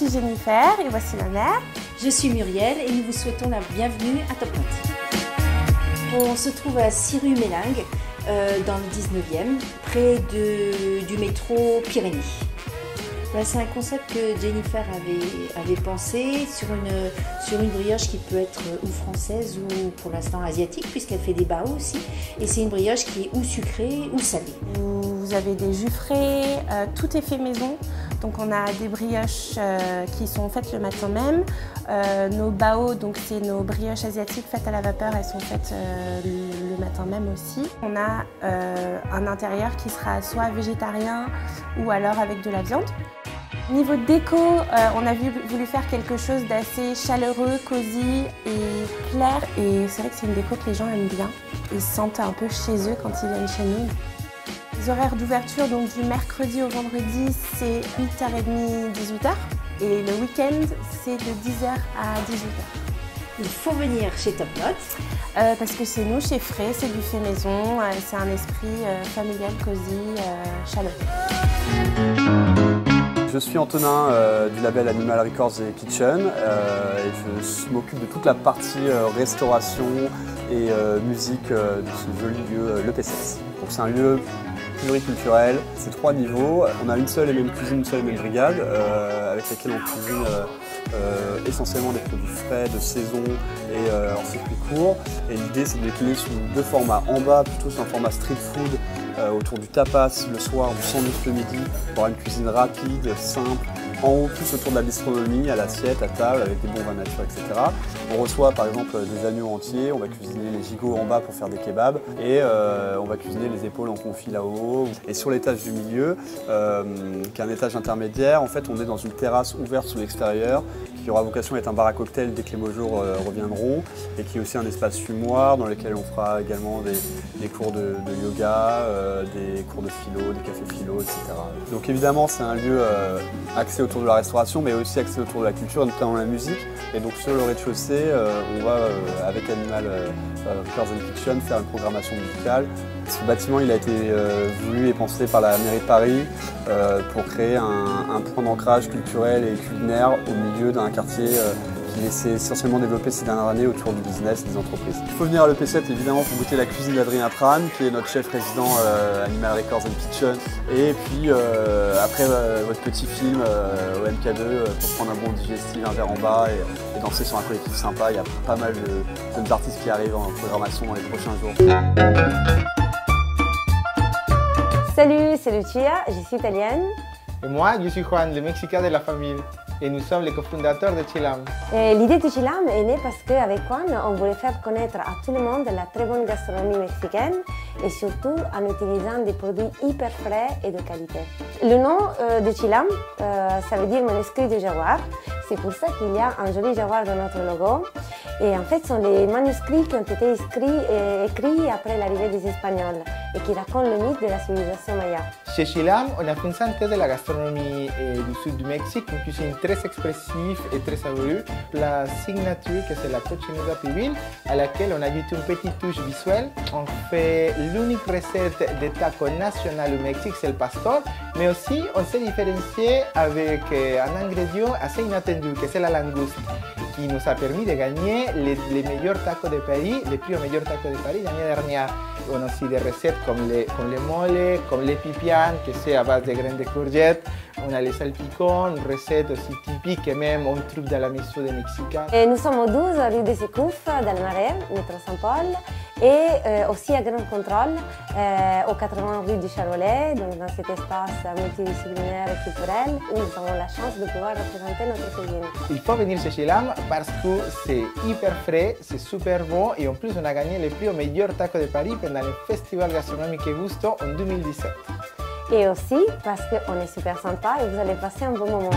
suis Jennifer et voici ma mère. Je suis Muriel et nous vous souhaitons la bienvenue à Top Note. On se trouve à 6 rue Mélingue, dans le 19e, près du métro Pyrénées. Voilà, c'est un concept que Jennifer avait pensé sur une brioche qui peut être ou française ou pour l'instant asiatique, puisqu'elle fait des bao aussi. Et c'est une brioche qui est ou sucrée ou salée. Vous avez des jus frais, tout est fait maison. Donc on a des brioches qui sont faites le matin même. Nos bao, donc c'est nos brioches asiatiques faites à la vapeur, elles sont faites le matin même aussi. On a un intérieur qui sera soit végétarien ou alors avec de la viande. Niveau déco, on a voulu faire quelque chose d'assez chaleureux, cosy et clair. Et c'est vrai que c'est une déco que les gens aiment bien. Ils se sentent un peu chez eux quand ils viennent chez nous. Les horaires d'ouverture, donc du mercredi au vendredi, c'est 8h30, 18h. Et le week-end, c'est de 10h à 18h. Il faut venir chez Top Note. Parce que c'est nous, chez Frais, c'est du fait maison, c'est un esprit familial, cosy, chaleureux. Je suis Antonin du label Animal Records et Kitchen et je m'occupe de toute la partie restauration et musique de ce joli lieu, le PCS. Donc c'est un lieu pluriculturel, c'est 3 niveaux. On a une seule et même cuisine, une seule et même brigade avec laquelle on cuisine essentiellement des produits frais, de saison et en circuit court. Et l'idée c'est de décliner sous 2 formats. En bas plutôt c'est un format street food autour du tapas le soir, du sandwich le midi, pour une cuisine rapide, simple. En haut, plus autour de la bistronomie, à l'assiette, à table, avec des bons vins nature, etc. On reçoit par exemple des agneaux entiers, on va cuisiner les gigots en bas pour faire des kebabs et on va cuisiner les épaules en confit là-haut. Et sur l'étage du milieu, qui est un étage intermédiaire, en fait on est dans une terrasse ouverte sur l'extérieur qui aura vocation à être un bar à cocktail dès que les beaux jours reviendront et qui est aussi un espace fumoir dans lequel on fera également des cours de yoga, des cours de philo, des cafés philo, etc. Donc évidemment c'est un lieu axé autour de la restauration mais aussi axé autour de la culture, notamment la musique. Et donc sur le rez-de-chaussée, on va avec Animal Records and Kitchen faire une programmation musicale. Ce bâtiment il a été voulu et pensé par la mairie de Paris pour créer un point d'ancrage culturel et culinaire au milieu d'un quartier qui s'est essentiellement développé ces dernières années autour du business et des entreprises. Il faut venir à l'EP7 évidemment pour goûter la cuisine d'Adrien Tran, qui est notre chef résident Animal Records and Kitchen. Et puis après votre petit film au MK2 pour prendre un bon digestif, un verre en bas et danser sur un collectif sympa. Il y a pas mal de jeunes artistes qui arrivent en programmation dans les prochains jours. Salut, c'est Lucia, je suis italienne. Et moi, je suis Juan, le Mexicain de la famille. Et nous sommes les cofondateurs de Chilam. L'idée de Chilam est née parce qu'avec Juan, on voulait faire connaître à tout le monde la très bonne gastronomie mexicaine et surtout en utilisant des produits hyper frais et de qualité. Le nom de Chilam, ça veut dire manuscrit de jaguar. C'est pour ça qu'il y a un joli jaguar dans notre logo. Et en fait, ce sont les manuscrits qui ont été écrits après l'arrivée des Espagnols et qui racontent le mythe de la civilisation maya. Chez Chilam, on a fait un de la gastronomie du sud du Mexique, une cuisine très expressive et très savoureuse. La signature, que c'est la cochinita pibil, à laquelle on ajoute une petite touche visuelle. On fait l'unique recette de taco national au Mexique, c'est le pastor, mais aussi on s'est différencié avec un ingrédient assez inattendu, que c'est la langouste, qui nous a permis de gagner les meilleurs tacos de Paris, les plus meilleurs tacos de Paris l'année dernière. On a aussi des recettes comme les moles, comme les pipián, que c'est à base de graines de courgettes. On a les salpicons, une recette aussi typique et même on trouve dans la maison des Mexicains. Nous sommes au 12 rue des Écouffes, dans le Marais, métro Saint-Paul, et aussi à Grand Contrôle, au 80 rue du Charolais, donc dans cet espace multidisciplinaire et culturel où nous avons la chance de pouvoir représenter notre cuisine. Il faut venir chez Chilam parce que c'est hyper frais, c'est super bon et en plus on a gagné les prix au meilleur taco de Paris pendant le festival gastronomique Gusto en 2017. Et aussi parce qu'on est super sympa et vous allez passer un bon moment.